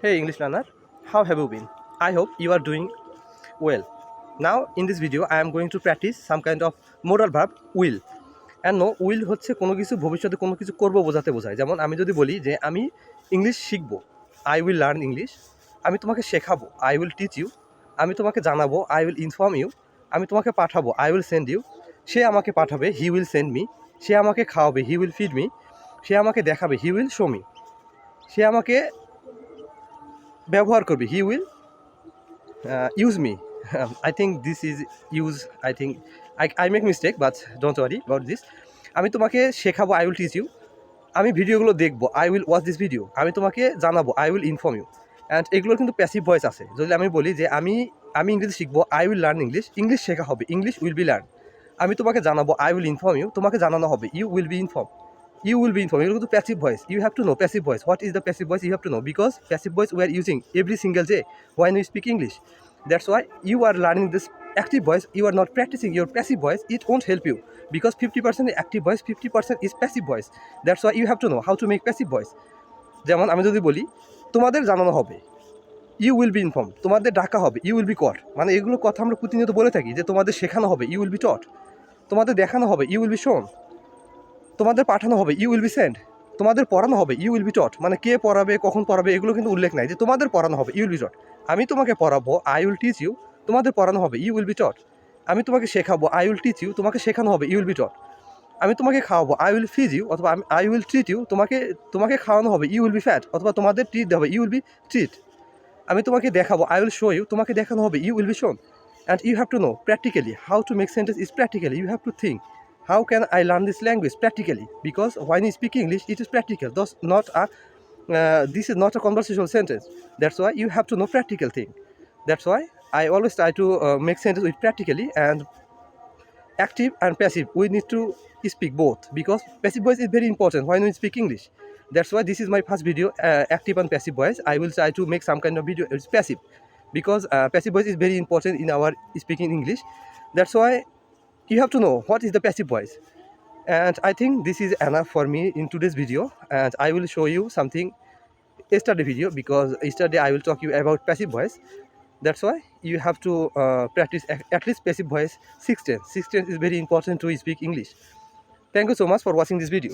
Hey English learner, how have you been? I hope you are doing well. Now in this video I am going to practice some kind of modal verb will. And no, will হচ্ছে কোনো কিছু ভবিষ্যতে কোনো কিছু করব বোঝাতে বোঝায়। যেমন আমি যদি বলি যে আমি ইংলিশ শিখবো, আই উইল লার্ন ইংলিশ। আমি তোমাকে শেখাবো, আই উইল টিচ ইউ। আমি তোমাকে জানাবো, আই উইল ইনফর্ম ইউ। আমি তোমাকে পাঠাবো, আই উইল সেন্ড ইউ। সে আমাকে পাঠাবে, হি উইল সেন্ড মি। সে আমাকে খাওয়াবে, হি উইল ফিড মি। সে আমাকে দেখাবে, হি উইল শো মি। সে আমাকে ব্যবহার করবে, he will use me. I think this is use, I think I make mistake, but don't worry about this. আমি তোমাকে শেখাবো, আই উইল টিচ ইউ। আমি ভিডিওগুলো দেখবো, I will watch this video. আমি তোমাকে জানাবো, I will inform you. And এগুলোর কিন্তু প্যাসিভ ভয়েস আছে। যদি আমি বলি যে আমি ইংরেজি শিখবো, I will learn English, English শেখা হবে, ইংলিশ উইল বি লার্ন। আমি তোমাকে জানাবো, আই উইল ইনফর্ম ইউ, তোমাকে জানানো হবে, you will be inform. You will be informed. এগুলো কিন্তু passive voice. You have to know passive voice. What is the passive voice? You have to know, because passive voice we are using every single day when we speak English. That's why you are learning this active voice. You are not practicing your passive voice. It won't help you, because 50% is active voice, 50% is passive voice. That's why you have to know how to make passive voice. যেমন আমি যদি বলি তোমাদের জানানো হবে, you will be inform. তোমাদের ডাকা হবে, ইউ উইল বি কট। মানে এগুলো কথা আমরা প্রতিনিয়ত বলে থাকি যে তোমাদের শেখানো হবে, ইউ উইল বি টট। তোমাদের দেখানো হবে, ইউ উইল বি শোন। তোমাদের পাঠানো হবে, ইউ উইল বি সেন্ড। তোমাদের পড়ানো হবে, ইউ উইল বি টট। মানে কে পড়াবে, কখন পড়াবে, এগুলো কিন্তু উল্লেখ নাই, যে তোমাদের পড়ানো হবে, ইউ উইল বি টট। আমি তোমাকে পড়াবো, আই উইল টিচ ইউ। তোমাদের পড়ানো হবে, ইউ উইল বি টট। আমি তোমাকে শেখাবো, আই উইল টিচ ইউ। তোমাকে শেখানো হবে, ইউ উইল বি টট। আমি তোমাকে খাওয়াবো, আই উইল ফিজ ইউ, অথবা আই উইল ট্রিট ইউ। তোমাকে খাওয়ানো হবে, ইউ উইল বি ফ্যাট, অথবা তোমাদের ট্রিট দেওয়া হবে, ইউ উইল বি ট্রিট। আমি তোমাকে দেখাবো, আই উইল শো ইউ। তোমাকে দেখানো হবে, you will be shown. And you have to know practically how to make sentence is practically. You have to think, how can I learn this language practically? Because when you speak English, it is practical. This is not a conversational sentence. That's why you have to know practical thing. That's why I always try to make sentence with practically and active and passive. We need to speak both, because passive voice is very important when we speak English. That's why this is my first video, active and passive voice. I will try to make some kind of video it's passive, because passive voice is very important in our speaking English. That's why you have to know what is the passive voice. And I think this is enough for me in today's video, and I will show you something yesterday video, because yesterday I will talk you about passive voice. That's why you have to practice at least passive voice 6 times. 6 times is very important to speak English. Thank you so much for watching this video.